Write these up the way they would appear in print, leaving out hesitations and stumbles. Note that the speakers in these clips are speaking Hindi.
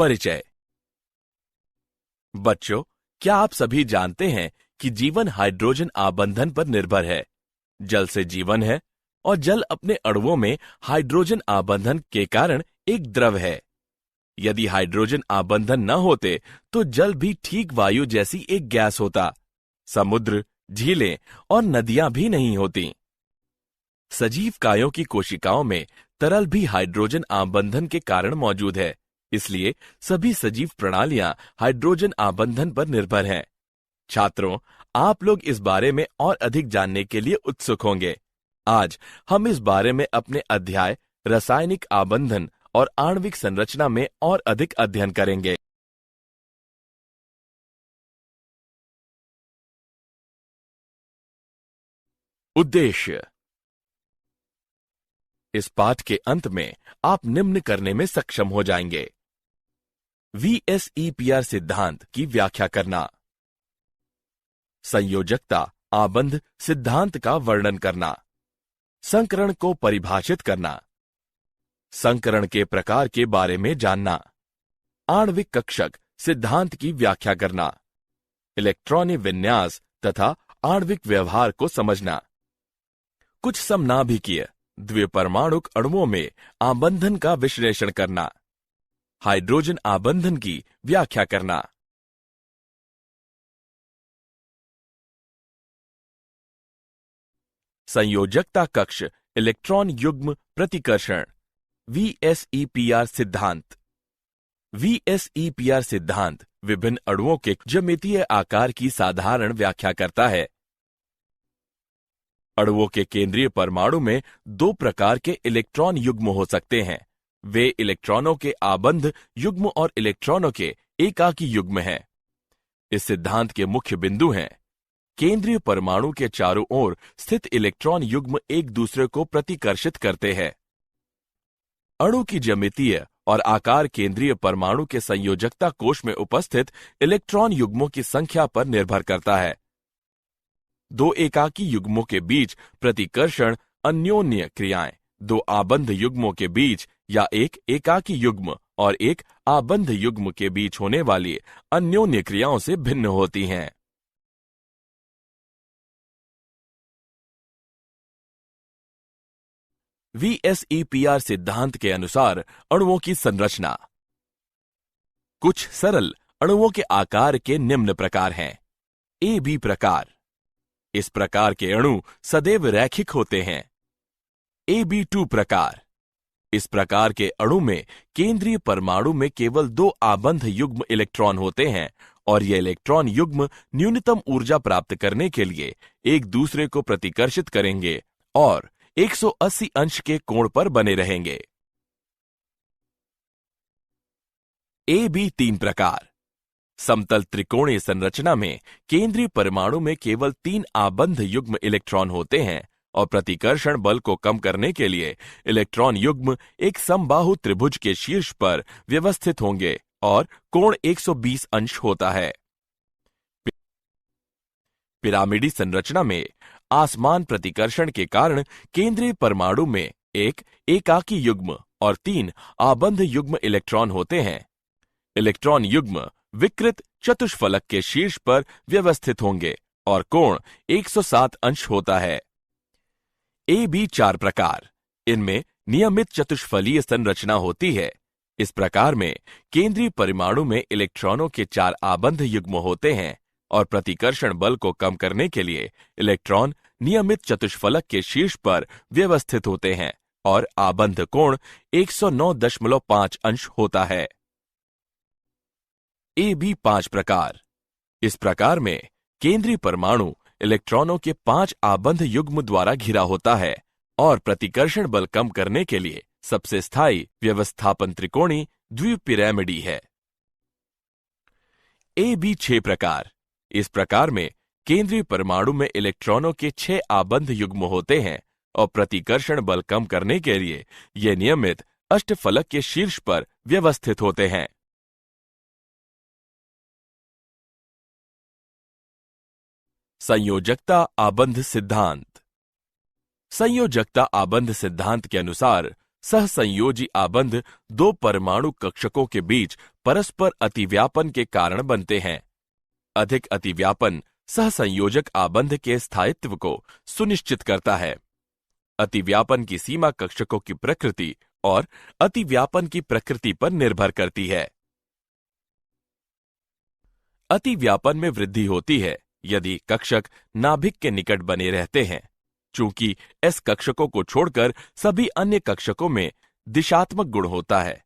परिचय। बच्चों, क्या आप सभी जानते हैं कि जीवन हाइड्रोजन आबंधन पर निर्भर है। जल से जीवन है और जल अपने अणुओं में हाइड्रोजन आबंधन के कारण एक द्रव है। यदि हाइड्रोजन आबंधन न होते तो जल भी ठीक वायु जैसी एक गैस होता। समुद्र, झीलें और नदियां भी नहीं होती। सजीव कायों की कोशिकाओं में तरल भी हाइड्रोजन आबंधन के कारण मौजूद है। इसलिए सभी सजीव प्रणालियां हाइड्रोजन आबंधन पर निर्भर हैं। छात्रों, आप लोग इस बारे में और अधिक जानने के लिए उत्सुक होंगे। आज हम इस बारे में अपने अध्याय रासायनिक आबंधन और आणविक संरचना में और अधिक अध्ययन करेंगे। उद्देश्य। इस पाठ के अंत में आप निम्न करने में सक्षम हो जाएंगे। VSEPR सिद्धांत की व्याख्या करना, संयोजकता आबंध सिद्धांत का वर्णन करना, संकरण को परिभाषित करना, संकरण के प्रकार के बारे में जानना, आणविक कक्षक सिद्धांत की व्याख्या करना, इलेक्ट्रॉनिक विन्यास तथा आणविक व्यवहार को समझना, कुछ समनाभिकीय द्विपरमाणुक अणुओं में आबंधन का विश्लेषण करना, हाइड्रोजन आबंधन की व्याख्या करना। संयोजकता कक्ष इलेक्ट्रॉन युग्म प्रतिकर्षण VSEPR सिद्धांत। VSEPR सिद्धांत विभिन्न अणुओं के ज्यामितीय आकार की साधारण व्याख्या करता है। अणुओं के केंद्रीय परमाणु में दो प्रकार के इलेक्ट्रॉन युग्म हो सकते हैं। वे इलेक्ट्रॉनों के आबंध युग्म और इलेक्ट्रॉनों के एकाकी युग्म हैं। इस सिद्धांत के मुख्य बिंदु हैं: केंद्रीय परमाणु के चारों ओर स्थित इलेक्ट्रॉन युग्म एक दूसरे को प्रतिकर्षित करते हैं। अणु की ज्यामितीय और आकार केंद्रीय परमाणु के संयोजकता कोश में उपस्थित इलेक्ट्रॉन युग्मों की संख्या पर निर्भर करता है। दो एकाकी युग्मों के बीच प्रतिकर्षण अन्योन्य क्रियाएं दो आबंध युग्मों के बीच या एक एकाकी युग्म और एक आबंध युग्म के बीच होने वाली अन्योन्य क्रियाओं से भिन्न होती हैं। VSEPR सिद्धांत के अनुसार अणुओं की संरचना। कुछ सरल अणुओं के आकार के निम्न प्रकार हैं। AB प्रकार। इस प्रकार के अणु सदैव रैखिक होते हैं। AB2 प्रकार। इस प्रकार के अणु में केंद्रीय परमाणु में केवल दो आबंध युग्म इलेक्ट्रॉन होते हैं और ये इलेक्ट्रॉन युग्म न्यूनतम ऊर्जा प्राप्त करने के लिए एक दूसरे को प्रतिकर्षित करेंगे और 180 अंश के कोण पर बने रहेंगे। AB3 प्रकार। समतल त्रिकोणीय संरचना में केंद्रीय परमाणु में केवल 3 आबंध युग्म इलेक्ट्रॉन होते हैं और प्रतिकर्षण बल को कम करने के लिए इलेक्ट्रॉन युग्म एक समबाहु त्रिभुज के शीर्ष पर व्यवस्थित होंगे और कोण 120 अंश होता है। पिरामिडी संरचना में आसमान प्रतिकर्षण के कारण केंद्रीय परमाणु में एक एकाकी युग्म और 3 आबंध युग्म इलेक्ट्रॉन होते हैं। इलेक्ट्रॉन युग्म विकृत चतुष्फलक के शीर्ष पर व्यवस्थित होंगे और कोण 107 अंश होता है। AB4 प्रकार। इनमें नियमित चतुष्फलीय संरचना होती है। इस प्रकार में केंद्रीय परमाणु में इलेक्ट्रॉनों के 4 आबंध युग्म होते हैं और प्रतिकर्षण बल को कम करने के लिए इलेक्ट्रॉन नियमित चतुष्फलक के शीर्ष पर व्यवस्थित होते हैं और आबंध कोण 109.5 अंश होता है। AB5 प्रकार। इस प्रकार में केंद्रीय परमाणु इलेक्ट्रॉनों के 5 आबंध युग्म द्वारा घिरा होता है और प्रतिकर्षण बल कम करने के लिए सबसे स्थायी व्यवस्थापन त्रिकोणी द्विपिरामिडी है। AB6 प्रकार। इस प्रकार में केंद्रीय परमाणु में इलेक्ट्रॉनों के 6 आबंध युग्म होते हैं और प्रतिकर्षण बल कम करने के लिए ये नियमित अष्टफलक के शीर्ष पर व्यवस्थित होते हैं। संयोजकता आबंध सिद्धांत। संयोजकता आबंध सिद्धांत के अनुसार सहसंयोजी आबंध दो परमाणु कक्षकों के बीच परस्पर अतिव्यापन के कारण बनते हैं। अधिक अतिव्यापन सहसंयोजक आबंध के स्थायित्व को सुनिश्चित करता है। अतिव्यापन की सीमा कक्षकों की प्रकृति और अतिव्यापन की प्रकृति पर निर्भर करती है। अतिव्यापन में वृद्धि होती है यदि कक्षक नाभिक के निकट बने रहते हैं, चूंकि एस कक्षकों को छोड़कर सभी अन्य कक्षकों में दिशात्मक गुण होता है।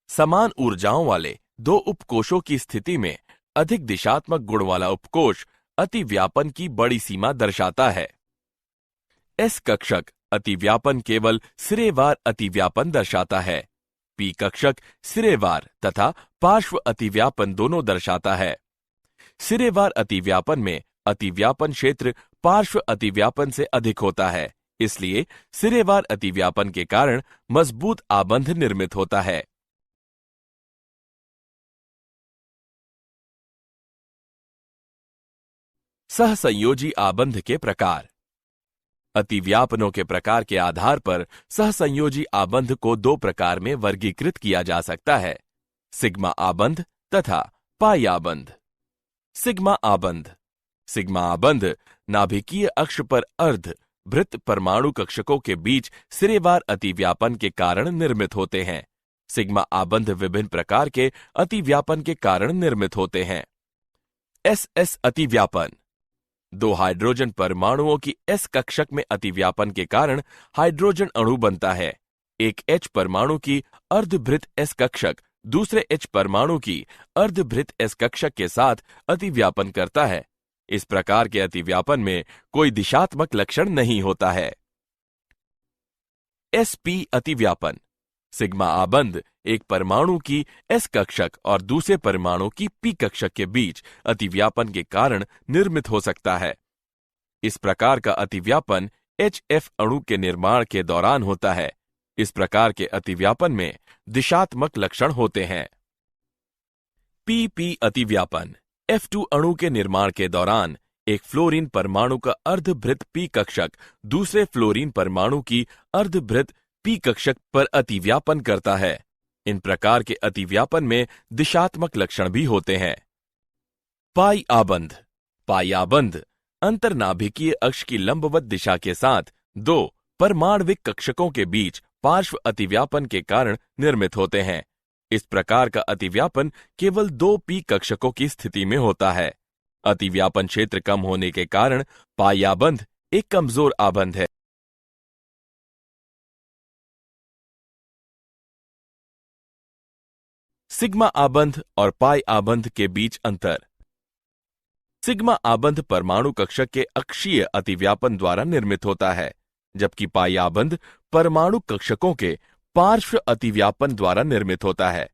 समान ऊर्जाओं वाले दो उपकोषों की स्थिति में अधिक दिशात्मक गुण वाला उपकोष अतिव्यापन की बड़ी सीमा दर्शाता है। एस कक्षक अतिव्यापन केवल सिरेवार अतिव्यापन दर्शाता है। पी कक्षक सिरेवार तथा पार्श्व अतिव्यापन दोनों दर्शाता है। सिरेवार अतिव्यापन में अतिव्यापन क्षेत्र पार्श्व अतिव्यापन से अधिक होता है, इसलिए सिरेवार अतिव्यापन के कारण मजबूत आबंध निर्मित होता है। सहसंयोजी आबंध के प्रकार। अतिव्यापनों के प्रकार के आधार पर सहसंयोजी आबंध को दो प्रकार में वर्गीकृत किया जा सकता है, सिग्मा आबंध तथा पाई आबंध। सिग्मा आबंध। सिग्मा आबंध नाभिकीय अक्ष पर अर्ध वृत्त परमाणु कक्षकों के बीच सिरेवार अतिव्यापन के कारण निर्मित होते हैं। सिग्मा आबंध विभिन्न प्रकार के अतिव्यापन के कारण निर्मित होते हैं। एस अतिव्यापन। दो हाइड्रोजन परमाणुओं की एस कक्षक में अतिव्यापन के कारण हाइड्रोजन अणु बनता है। एक एच परमाणु की अर्धभृत एस कक्षक दूसरे एच परमाणु की अर्धभृत एस कक्षक के साथ अतिव्यापन करता है। इस प्रकार के अतिव्यापन में कोई दिशात्मक लक्षण नहीं होता है। sp अतिव्यापन। सिग्मा आबंध एक परमाणु की एस कक्षक और दूसरे परमाणु की पी कक्षक के बीच अतिव्यापन के कारण निर्मित हो सकता है। इस प्रकार का अतिव्यापन HF अणु के निर्माण के दौरान होता है। इस प्रकार के अतिव्यापन में दिशात्मक लक्षण होते हैं। PP अतिव्यापन। F2 अणु के निर्माण के दौरान एक फ्लोरीन परमाणु का अर्धभृत पी कक्षक दूसरे फ्लोरीन परमाणु की अर्धभृत पी कक्षक पर अतिव्यापन करता है। इन प्रकार के अतिव्यापन में दिशात्मक लक्षण भी होते हैं। पाई आबंध। पाई आबंध अंतर्नाभिकीय अक्ष की लंबवत दिशा के साथ दो परमाण्विक कक्षकों के बीच पार्श्व अतिव्यापन के कारण निर्मित होते हैं। इस प्रकार का अतिव्यापन केवल दो पी कक्षकों की स्थिति में होता है। अतिव्यापन क्षेत्र कम होने के कारण पाई आबंध एक कमजोर आबंध है। सिग्मा आबंध और पाई आबंध के बीच अंतर। सिग्मा आबंध परमाणु कक्षक के अक्षीय अतिव्यापन द्वारा निर्मित होता है, जबकि पाई आबंध परमाणु कक्षकों के पार्श्व अतिव्यापन द्वारा निर्मित होता है।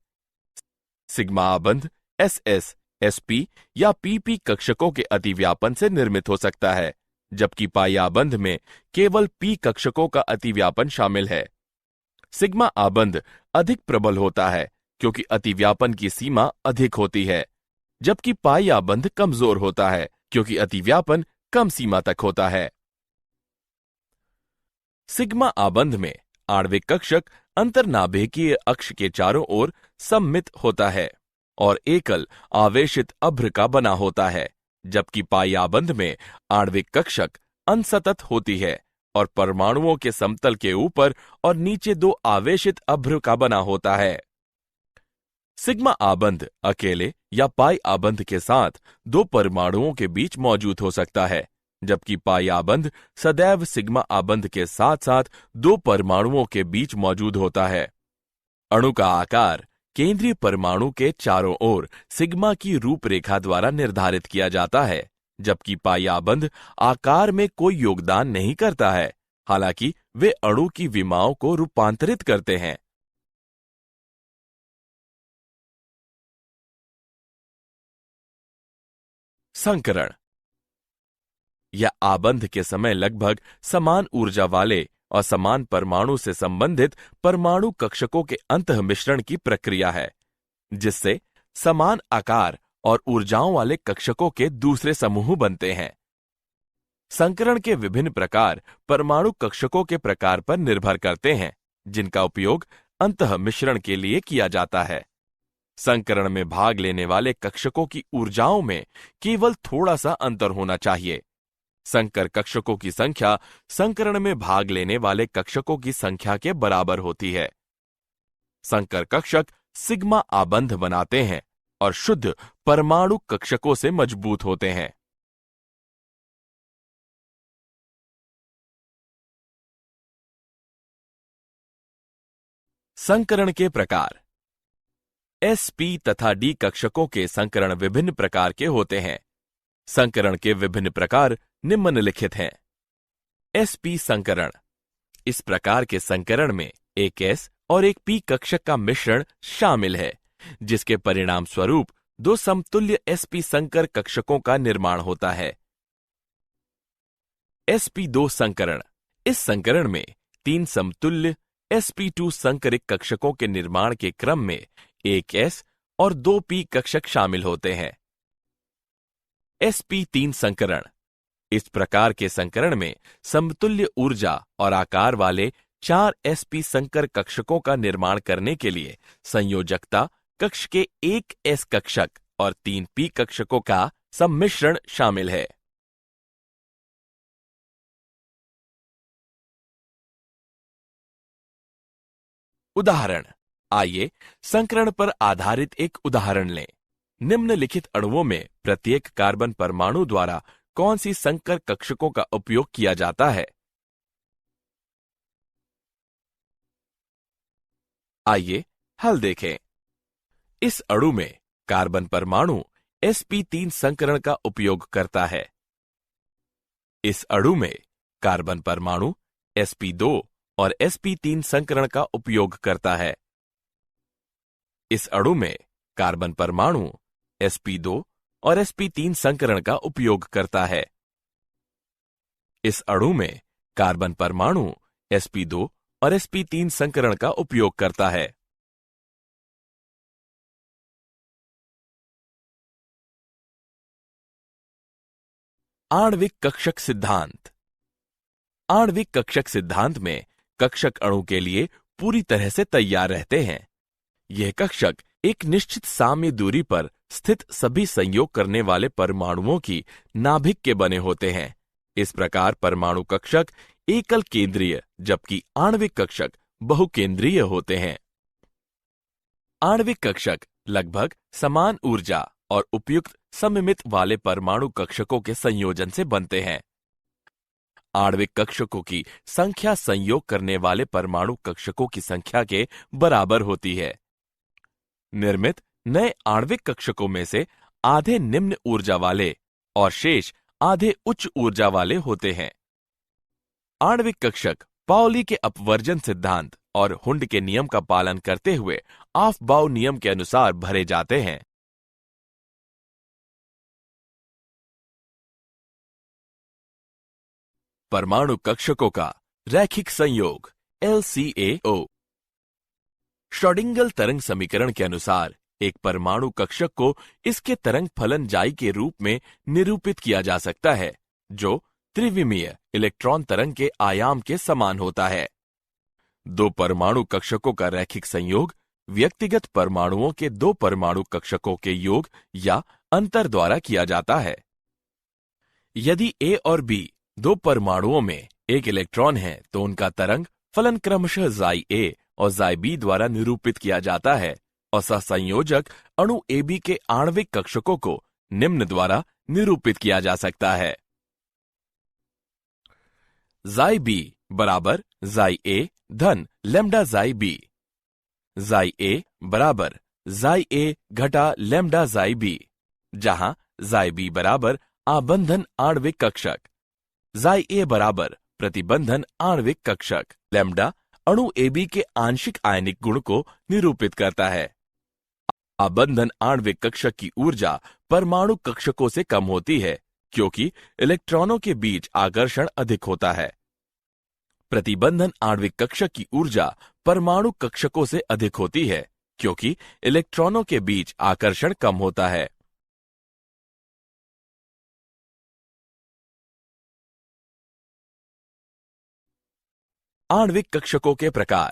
सिग्मा आबंध SS, SP या PP कक्षकों के अतिव्यापन से निर्मित हो सकता है, जबकि पाई आबंध में केवल P कक्षकों का अतिव्यापन शामिल है। सिग्मा आबंध अधिक प्रबल होता है क्योंकि अतिव्यापन की सीमा अधिक होती है, जबकि पाई आबंध कमजोर होता है क्योंकि अतिव्यापन कम सीमा तक होता है। सिग्मा आबंध में आणविक कक्षक अंतर्नाभिकीय अक्ष के चारों ओर सममित होता है और एकल आवेशित अभ्र का बना होता है, जबकि पाई आबंध में आणविक कक्षक अनसतत होती है और परमाणुओं के समतल के ऊपर और नीचे दो आवेशित अभ्र का बना होता है। सिग्मा आबंध अकेले या पाई आबंध के साथ दो परमाणुओं के बीच मौजूद हो सकता है, जबकि पाई आबंध सदैव सिग्मा आबंध के साथ साथ दो परमाणुओं के बीच मौजूद होता है। अणु का आकार केंद्रीय परमाणु के चारों ओर सिग्मा की रूपरेखा द्वारा निर्धारित किया जाता है, जबकि पाई आबंध आकार में कोई योगदान नहीं करता है, हालांकि वे अणु की विमाओं को रूपांतरित करते हैं। संकरण। यह आबंध के समय लगभग समान ऊर्जा वाले और समान परमाणु से संबंधित परमाणु कक्षकों के अंतः मिश्रण की प्रक्रिया है, जिससे समान आकार और ऊर्जाओं वाले कक्षकों के दूसरे समूह बनते हैं। संकरण के विभिन्न प्रकार परमाणु कक्षकों के प्रकार पर निर्भर करते हैं, जिनका उपयोग अंतः मिश्रण के लिए किया जाता है। संकरण में भाग लेने वाले कक्षकों की ऊर्जाओं में केवल थोड़ा सा अंतर होना चाहिए। संकर कक्षकों की संख्या संकरण में भाग लेने वाले कक्षकों की संख्या के बराबर होती है। संकर कक्षक सिग्मा आबंध बनाते हैं और शुद्ध परमाणु कक्षकों से मजबूत होते हैं। संकरण के प्रकार। sp तथा d कक्षकों के संकरण विभिन्न प्रकार के होते हैं। संकरण के विभिन्न प्रकार निम्नलिखित हैं। sp संकरण। इस प्रकार के संकरण में एक s और एक p कक्षक का मिश्रण शामिल है, जिसके परिणाम स्वरूप दो समतुल्य sp संकर कक्षकों का निर्माण होता है। sp2 संकरण। इस संकरण में तीन समतुल्य sp2 संकरित कक्षकों के निर्माण के क्रम में एक s और दो p कक्षक शामिल होते हैं। sp3 संकरण। इस प्रकार के संकरण में समतुल्य ऊर्जा और आकार वाले चार sp संकर कक्षकों का निर्माण करने के लिए संयोजकता कक्ष के एक s कक्षक और तीन p कक्षकों का सम्मिश्रण शामिल है। उदाहरण। आइए संकरण पर आधारित एक उदाहरण लें। निम्नलिखित अणुओं में प्रत्येक कार्बन परमाणु द्वारा कौन सी संकर कक्षकों का उपयोग किया जाता है? आइए हल देखें। इस अणु में कार्बन परमाणु sp3 संकरण का उपयोग करता है। इस अणु में कार्बन परमाणु sp2 और sp3 संकरण का उपयोग करता है। इस अणु में कार्बन परमाणु sp2 और sp3 संकरण का उपयोग करता है। इस अणु में कार्बन परमाणु sp2 और sp3 संकरण का उपयोग करता है। आणविक कक्षक सिद्धांत। आणविक कक्षक सिद्धांत में कक्षक अणु के लिए पूरी तरह से तैयार रहते हैं। यह कक्षक एक निश्चित साम्य दूरी पर स्थित सभी संयोग करने वाले परमाणुओं की नाभिक के बने होते हैं। इस प्रकार परमाणु कक्षक एकल केंद्रीय जबकि आणविक कक्षक बहुकेंद्रीय होते हैं। आणविक कक्षक लगभग समान ऊर्जा और उपयुक्त सममित वाले परमाणु कक्षकों के संयोजन से बनते हैं। आणविक कक्षकों की संख्या संयोग करने वाले परमाणु कक्षकों की संख्या के बराबर होती है। निर्मित नए आणविक कक्षकों में से आधे निम्न ऊर्जा वाले और शेष आधे उच्च ऊर्जा वाले होते हैं। आणविक कक्षक पाउली के अपवर्जन सिद्धांत और हुंड के नियम का पालन करते हुए ऑफ-बाउ नियम के अनुसार भरे जाते हैं। परमाणु कक्षकों का रैखिक संयोग LCAO। श्रोडिंगर तरंग समीकरण के अनुसार एक परमाणु कक्षक को इसके तरंग फलन जाई के रूप में निरूपित किया जा सकता है, जो त्रिविमीय इलेक्ट्रॉन तरंग के आयाम के समान होता है। दो परमाणु कक्षकों का रैखिक संयोग व्यक्तिगत परमाणुओं के दो परमाणु कक्षकों के योग या अंतर द्वारा किया जाता है। यदि A और B दो परमाणुओं में एक इलेक्ट्रॉन है तो उनका तरंग फलन क्रमशः जाई A और जाई B द्वारा निरूपित किया जाता है और सहसंयोजक अणु AB के आणविक कक्षकों को निम्न द्वारा निरूपित किया जा सकता है। जाई B बराबर जाई A धन लैम्डा जाई B। जाई A बराबर जाई A घटा लैम्डा जाई B, जहां जाई B बराबर आबंधन आणविक कक्षक, जाई A बराबर प्रतिबंधन आणविक कक्षक, लैम्डा अणु AB के आंशिक आयनिक गुण को निरूपित करता है। आबंधन आणविक कक्षक की ऊर्जा परमाणु कक्षकों से कम होती है क्योंकि इलेक्ट्रॉनों के बीच आकर्षण अधिक होता है। प्रतिबंधन आणविक कक्षक की ऊर्जा परमाणु कक्षकों से अधिक होती है क्योंकि इलेक्ट्रॉनों के बीच आकर्षण कम होता है। आणविक कक्षकों के प्रकार।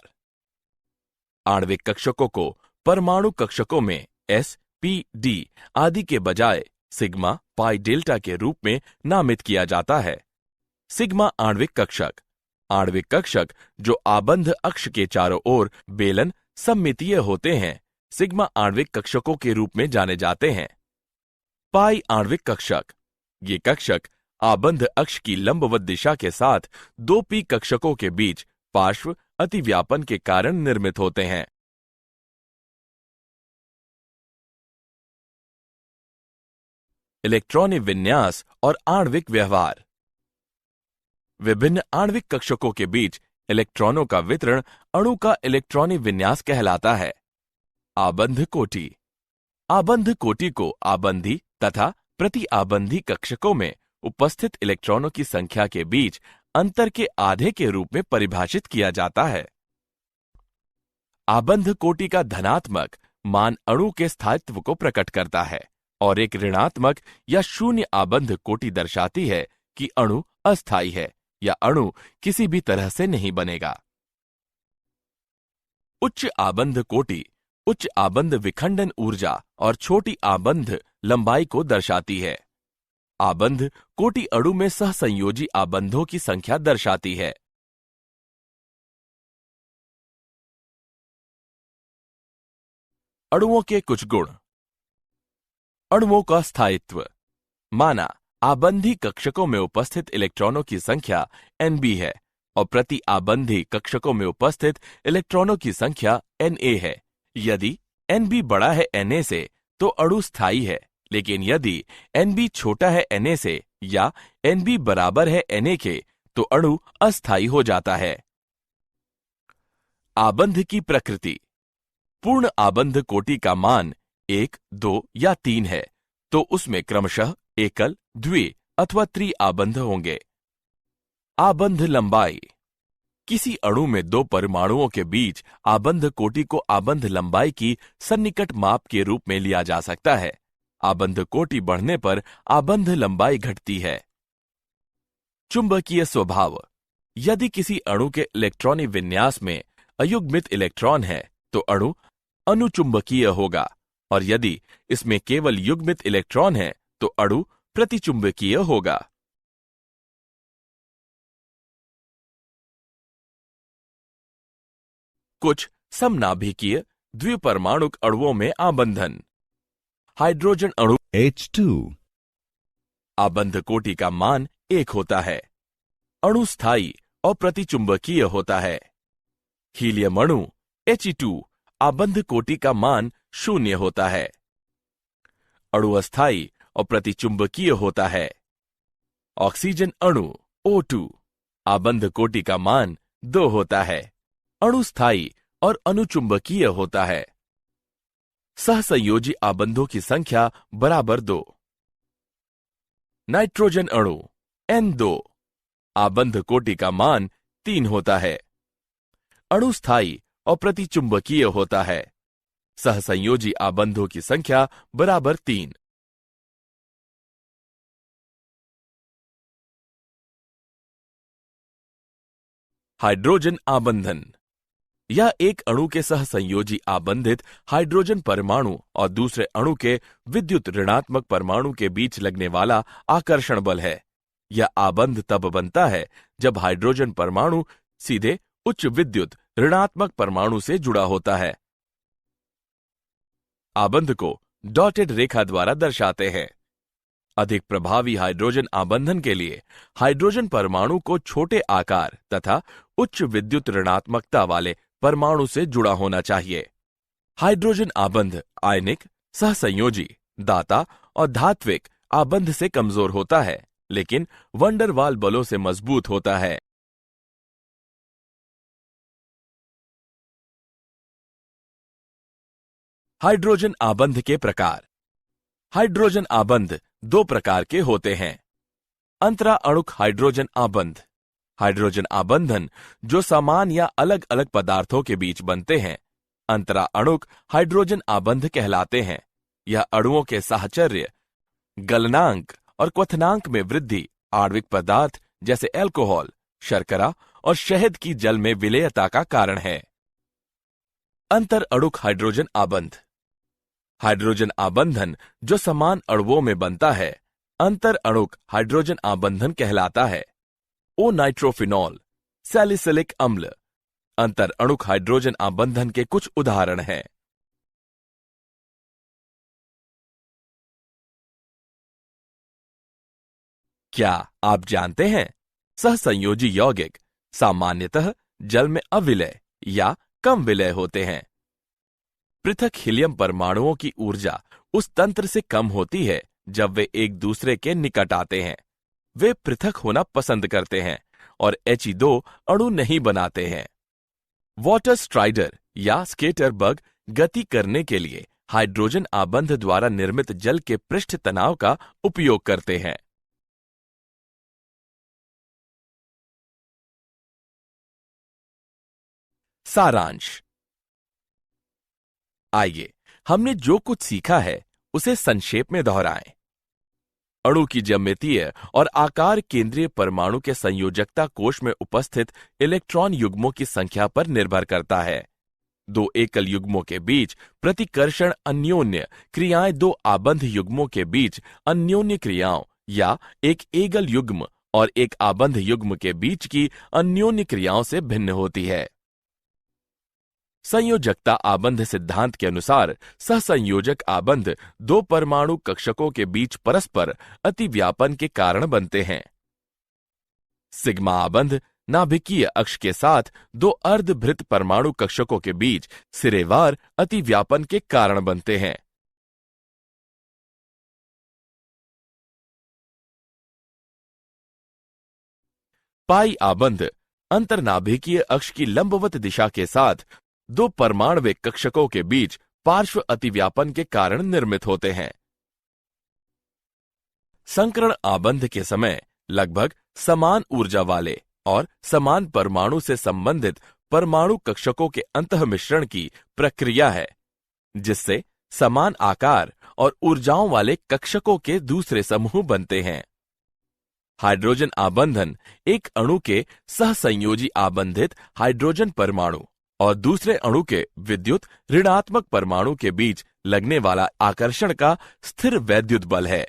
आणविक कक्षकों को परमाणु कक्षकों में s, p, d आदि के बजाय सिग्मा, पाई, डेल्टा के रूप में नामित किया जाता है। सिग्मा आणविक कक्षक जो आबंध अक्ष के चारों ओर बेलन सममितीय होते हैं, सिग्मा आणविक कक्षकों के रूप में जाने जाते हैं। पाई आणविक कक्षक, ये कक्षक आबंध अक्ष की लंबवत दिशा के साथ 2p कक्षकों के बीच पार्श्व अतिव्यापन के कारण निर्मित होते हैं। इलेक्ट्रॉनिक विन्यास और आणविक व्यवहार। विभिन्न आणविक कक्षकों के बीच इलेक्ट्रॉनों का वितरण अणु का इलेक्ट्रॉनिक विन्यास कहलाता है। आबंध कोटि। आबंध कोटि को आबंधी तथा प्रति आबंधी कक्षकों में उपस्थित इलेक्ट्रॉनों की संख्या के बीच अंतर के आधे के रूप में परिभाषित किया जाता है। आबंध कोटि का धनात्मक मान अणु के स्थायित्व को प्रकट करता है और एक ऋणात्मक या शून्य आबंध कोटि दर्शाती है कि अणु अस्थायी है या अणु किसी भी तरह से नहीं बनेगा। उच्च आबंध कोटि उच्च आबंध विखंडन ऊर्जा और छोटी आबंध लंबाई को दर्शाती है। आबंध कोटि अणु में सहसंयोजी आबंधों की संख्या दर्शाती है। अणुओं के कुछ गुण। अणुओं का स्थायित्व। माना आबंधी कक्षकों में उपस्थित इलेक्ट्रॉनों की संख्या Nb है और प्रति आबंधी कक्षकों में उपस्थित इलेक्ट्रॉनों की संख्या Na है। यदि Nb बड़ा है Na से तो अणु स्थायी है, लेकिन यदि Nb छोटा है Na से या Nb बराबर है Na के तो अणु अस्थायी हो जाता है। आबंध की प्रकृति। पूर्ण आबंध कोटि का मान 1, 2 या 3 है तो उसमें क्रमशः एकल, द्वि अथवा त्रि आबंध होंगे। आबंध लंबाई। किसी अणु में दो परमाणुओं के बीच आबंध कोटि को आबंध लंबाई की सन्निकट माप के रूप में लिया जा सकता है। आबंध कोटि बढ़ने पर आबंध लंबाई घटती है। चुंबकीय स्वभाव। यदि किसी अणु के इलेक्ट्रॉनिक विन्यास में अयुग्मित इलेक्ट्रॉन है तो अणु अनुचुंबकीय होगा और यदि इसमें केवल युग्मित इलेक्ट्रॉन है तो अणु प्रतिचुंबकीय होगा। कुछ समनाभिकीय द्विपरमाणुक अणुओं में आबंधन। हाइड्रोजन अणु H2 आबंध कोटि का मान 1 होता है। अणु स्थायी और प्रतिचुंबकीय होता है। हीलियम अणु He2 आबंध कोटि का मान 0 होता है। अणु अस्थायी और प्रतिचुंबकीय होता है। ऑक्सीजन अणु O2 आबंध कोटि का मान 2 होता है। अणु स्थायी और अनुचुंबकीय होता है। सहसंयोजी आबंधों की संख्या बराबर 2। नाइट्रोजन अणु N2 आबंध कोटि का मान 3 होता है। अणु स्थायी और प्रतिचुंबकीय होता है। सहसंयोजी आबंधों की संख्या बराबर 3। हाइड्रोजन आबंधन। यह एक अणु के सहसंयोजी आबंधित हाइड्रोजन परमाणु और दूसरे अणु के विद्युत ऋणात्मक परमाणु के बीच लगने वाला आकर्षण बल है। यह आबंध तब बनता है जब हाइड्रोजन परमाणु सीधे उच्च विद्युत ऋणात्मक परमाणु से जुड़ा होता है। आबंध को डॉटेड रेखा द्वारा दर्शाते हैं। अधिक प्रभावी हाइड्रोजन आबंधन के लिए हाइड्रोजन परमाणु को छोटे आकार तथा उच्च विद्युत ऋणात्मकता वाले परमाणु से जुड़ा होना चाहिए। हाइड्रोजन आबंध आयनिक, सहसंयोजी, दाता और धात्विक आबंध से कमजोर होता है, लेकिन वंडरवाल बलों से मजबूत होता है। हाइड्रोजन आबंध के प्रकार। हाइड्रोजन आबंध 2 प्रकार के होते हैं। अंतरा अणुक हाइड्रोजन आबंध। हाइड्रोजन आबंधन जो समान या अलग अलग पदार्थों के बीच बनते हैं अंतरा अणुक हाइड्रोजन आबंध कहलाते हैं। यह अणुओं के साहचर्य, गलनांक और क्वथनांक में वृद्धि, आणविक पदार्थ जैसे अल्कोहल, शर्करा और शहद की जल में विलेयता का कारण है। अंतर अणुक हाइड्रोजन आबंध। हाइड्रोजन आबंधन जो समान अणुओं में बनता है अंतर अणुक हाइड्रोजन आबंधन कहलाता है। ओ नाइट्रोफिनॉल, सैलिसिलिक अम्ल अंतर अणुक हाइड्रोजन आबंधन के कुछ उदाहरण हैं। क्या आप जानते हैं सहसंयोजी यौगिक सामान्यतः जल में अविलय या कम विलय होते हैं। पृथक हीलियम परमाणुओं की ऊर्जा उस तंत्र से कम होती है जब वे एक दूसरे के निकट आते हैं। वे पृथक होना पसंद करते हैं और He2 अणु नहीं बनाते हैं। वाटर स्ट्राइडर या स्केटर बग गति करने के लिए हाइड्रोजन आबंध द्वारा निर्मित जल के पृष्ठ तनाव का उपयोग करते हैं। सारांश। आइए हमने जो कुछ सीखा है उसे संक्षेप में दोहराएं। अणु की ज्यामितीय और आकार केंद्रीय परमाणु के संयोजकता कोश में उपस्थित इलेक्ट्रॉन युग्मों की संख्या पर निर्भर करता है। दो एकल युग्मों के बीच प्रतिकर्षण अन्योन्य क्रियाएं दो आबंध युग्मों के बीच अन्योन्य क्रियाओं या एक एकल युग्म और एक आबंध युग्म के बीच की अन्योन्य क्रियाओं से भिन्न होती है। संयोजकता आबंध सिद्धांत के अनुसार सहसंयोजक आबंध दो परमाणु कक्षकों के बीच परस्पर अतिव्यापन के कारण बनते हैं। सिग्मा आबंध नाभिकीय अक्ष के साथ दो अर्धभृत परमाणु कक्षकों के बीच सिरेवार अतिव्यापन के कारण बनते हैं। पाई आबंध अंतर्नाभिकीय अक्ष की लंबवत दिशा के साथ दो परमाणविक कक्षकों के बीच पार्श्व अतिव्यापन के कारण निर्मित होते हैं। संकरण आबंध के समय लगभग समान ऊर्जा वाले और समान परमाणु से संबंधित परमाणु कक्षकों के अंतःमिश्रण की प्रक्रिया है, जिससे समान आकार और ऊर्जाओं वाले कक्षकों के दूसरे समूह बनते हैं। हाइड्रोजन आबंधन एक अणु के सहसंयोजी आबंधित हाइड्रोजन परमाणु और दूसरे अणु के विद्युत ऋणात्मक परमाणु के बीच लगने वाला आकर्षण का स्थिर वैद्युत बल है।